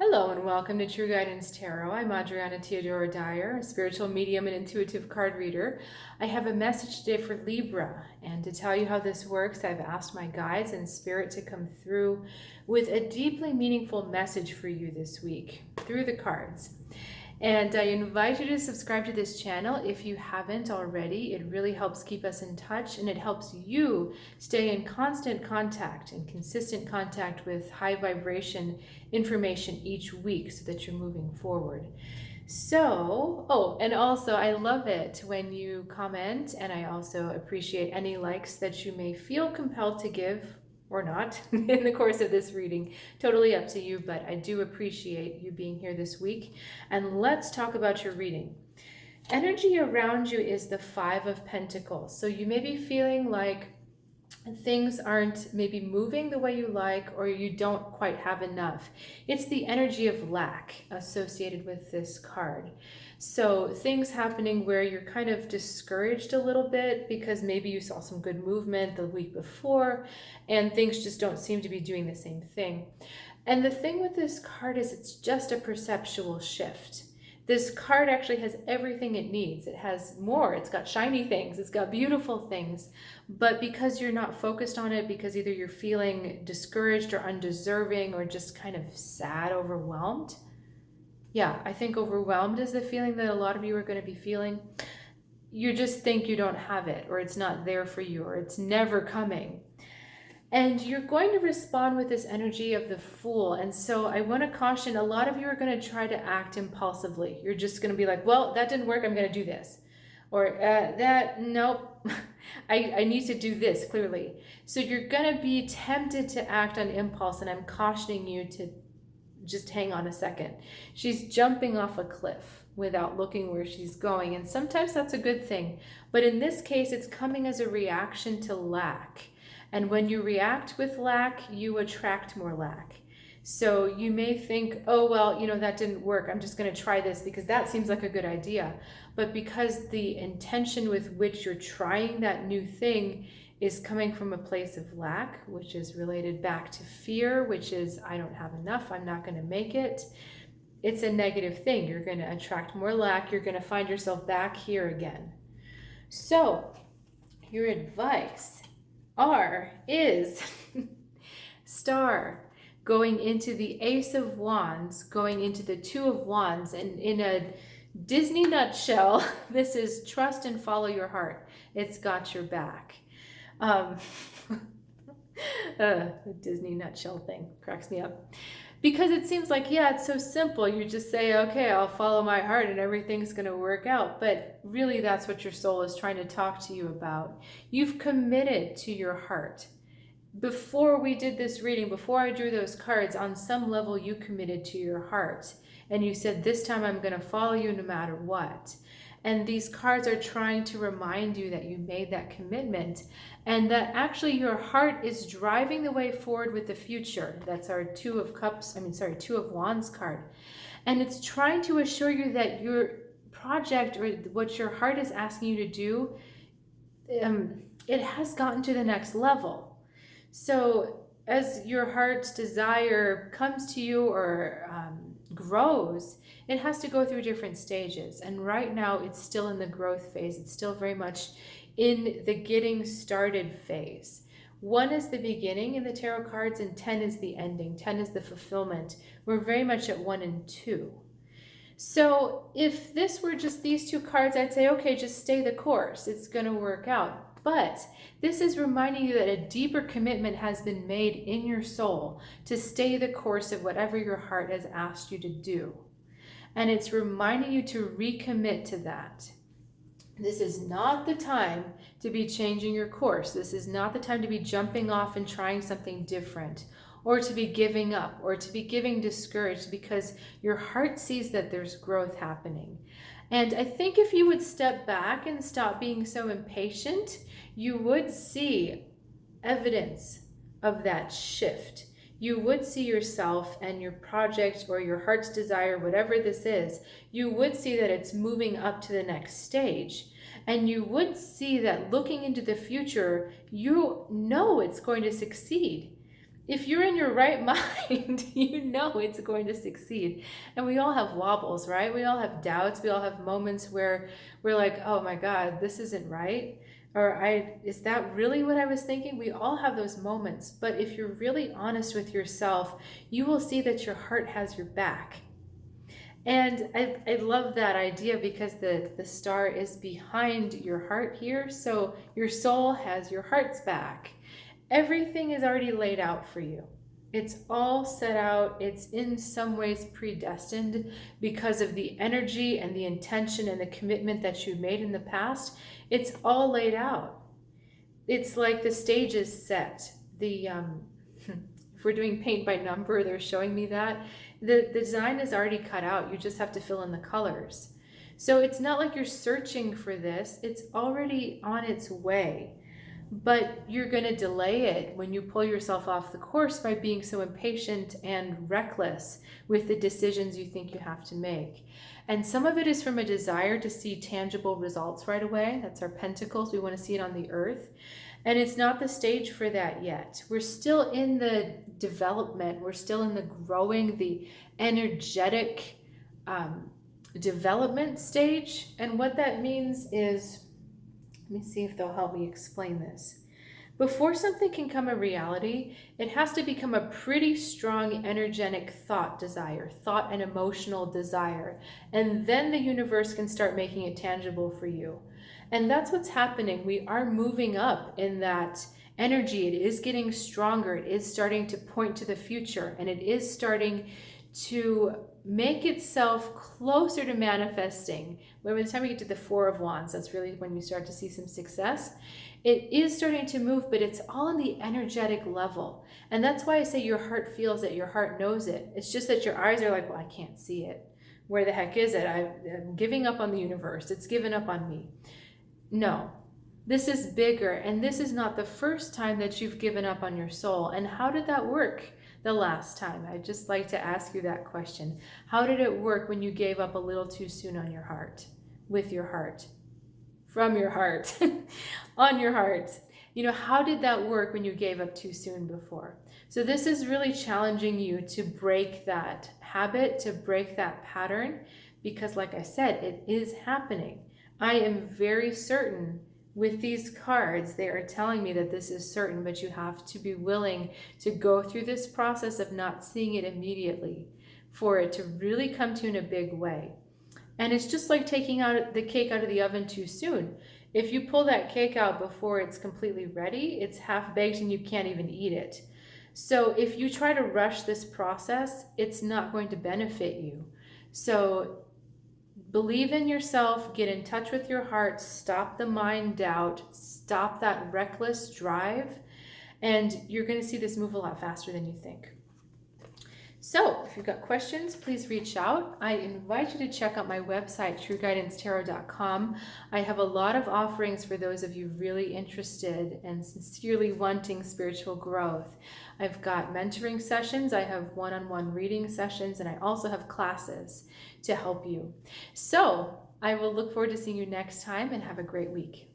Hello and welcome to True Guidance Tarot. I'm Adriana Teodoro-Dier, a spiritual medium and intuitive card reader. I have a message today for Libra, and to tell you how this works, I've asked my guides and spirit to come through with a deeply meaningful message for you this week through the cards. And I invite you to subscribe to this channel if you haven't already. It really helps keep us in touch, and it helps you stay in constant contact and consistent contact with high vibration information each week so that you're moving forward. So, and also I love it when you comment, and I also appreciate any likes that you may feel compelled to give or not in the course of this reading. Totally up to you, but I do appreciate you being here this week. And let's talk about your reading. Energy around you is the Five of Pentacles. So you may be feeling like things aren't maybe moving the way you like, or you don't quite have enough. It's the energy of lack associated with this card. So things happening where you're kind of discouraged a little bit because maybe you saw some good movement the week before and things just don't seem to be doing the same thing. And the thing with this card is it's just a perceptual shift. This card actually has everything it needs. It has more. It's got shiny things. It's got beautiful things. But because you're not focused on it, because either you're feeling discouraged or undeserving or just kind of sad, overwhelmed. Yeah, I think overwhelmed is the feeling that a lot of you are going to be feeling. You just think you don't have it, or it's not there for you, or it's never coming. And you're going to respond with this energy of the Fool. And so I want to caution, a lot of you are going to try to act impulsively. You're just going to be like, well, that didn't work, I'm going to do this. Or nope, I need to do this, clearly. So you're going to be tempted to act on impulse, and I'm cautioning you to just hang on a second. She's jumping off a cliff without looking where she's going. And sometimes that's a good thing. But in this case, it's coming as a reaction to lack. And when you react with lack, you attract more lack. So you may think, oh, well, that didn't work. I'm just going to try this because that seems like a good idea. But because the intention with which you're trying that new thing is coming from a place of lack, which is related back to fear, which is, I don't have enough, I'm not going to make it. It's a negative thing. You're going to attract more lack. You're going to find yourself back here again. So your advice is Star going into the Ace of Wands, going into the Two of Wands, and in a Disney nutshell, this is trust and follow your heart. It's got your back. The Disney nutshell thing cracks me up. Because it seems like, yeah, it's so simple. You just say, okay, I'll follow my heart and everything's going to work out. But really, that's what your soul is trying to talk to you about. You've committed to your heart. Before we did this reading, before I drew those cards, on some level, you committed to your heart. And you said, this time I'm going to follow you no matter what. And these cards are trying to remind you that you made that commitment and that actually your heart is driving the way forward with the future. That's our Two of Wands card. And it's trying to assure you that your project, or what your heart is asking you to do, it has gotten to the next level. So as your heart's desire comes to you or grows, it has to go through different stages. And right now it's still in the growth phase. It's still very much in the getting started phase. 1 is the beginning in the tarot cards, and 10 is the ending. 10 is the fulfillment. We're very much at 1 and 2. So if this were just these two cards, I'd say, okay, just stay the course. It's going to work out. But this is reminding you that a deeper commitment has been made in your soul to stay the course of whatever your heart has asked you to do. And it's reminding you to recommit to that. This is not the time to be changing your course. This is not the time to be jumping off and trying something different, or to be giving up, or to be getting discouraged, because your heart sees that there's growth happening. And I think if you would step back and stop being so impatient, you would see evidence of that shift. You would see yourself and your project or your heart's desire, whatever this is, you would see that it's moving up to the next stage. And you would see that looking into the future, you know it's going to succeed. if you're in your right mind, you know it's going to succeed. And we all have wobbles, right? We all have doubts. We all have moments where we're like, oh my God, this isn't right. Or is that really what I was thinking? We all have those moments. But if you're really honest with yourself, you will see that your heart has your back. And I love that idea because the star is behind your heart here. So your soul has your heart's back. Everything is already laid out for you. It's all set out. It's in some ways predestined because of the energy and the intention and the commitment that you made in the past. It's all laid out. It's like the stage is set. If we're doing paint by number, they're showing me that. The design is already cut out. You just have to fill in the colors. So it's not like you're searching for this. It's already on its way. But you're going to delay it when you pull yourself off the course by being so impatient and reckless with the decisions you think you have to make. And some of it is from a desire to see tangible results right away. That's our pentacles. We want to see it on the earth. And it's not the stage for that yet. We're still in the development. We're still in the growing, the energetic development stage. And what that means is, let me see if they'll help me explain this. Before something can come a reality, it has to become a pretty strong energetic thought and emotional desire. And then the universe can start making it tangible for you. And that's what's happening. We are moving up in that energy. It is getting stronger. It is starting to point to the future. And it is starting to make itself closer to manifesting. By the time we get to the Four of Wands, that's really when you start to see some success. It is starting to move, but it's all on the energetic level. And that's why I say your heart feels it, your heart knows it. It's just that your eyes are like, well, I can't see it. Where the heck is it? I'm giving up on the universe. It's given up on me. No, this is bigger. And this is not the first time that you've given up on your soul. And how did that work the last time? I'd just like to ask you that question. How did it work when you gave up a little too soon on your heart, with your heart, from your heart, on your heart? You know, how did that work when you gave up too soon before? So this is really challenging you to break that habit, to break that pattern, because like I said, it is happening. I am very certain with these cards, they are telling me that this is certain, but you have to be willing to go through this process of not seeing it immediately for it to really come to you in a big way. And it's just like taking out the cake out of the oven too soon. If you pull that cake out before it's completely ready, it's half baked and you can't even eat it. So if you try to rush this process, it's not going to benefit you. So believe in yourself, get in touch with your heart, stop the mind doubt, stop that reckless drive, and you're going to see this move a lot faster than you think. So if you've got questions, please reach out. I invite you to check out my website, trueguidancetarot.com. I have a lot of offerings for those of you really interested and sincerely wanting spiritual growth. I've got mentoring sessions, I have one-on-one reading sessions, and I also have classes to help you. So I will look forward to seeing you next time, and have a great week.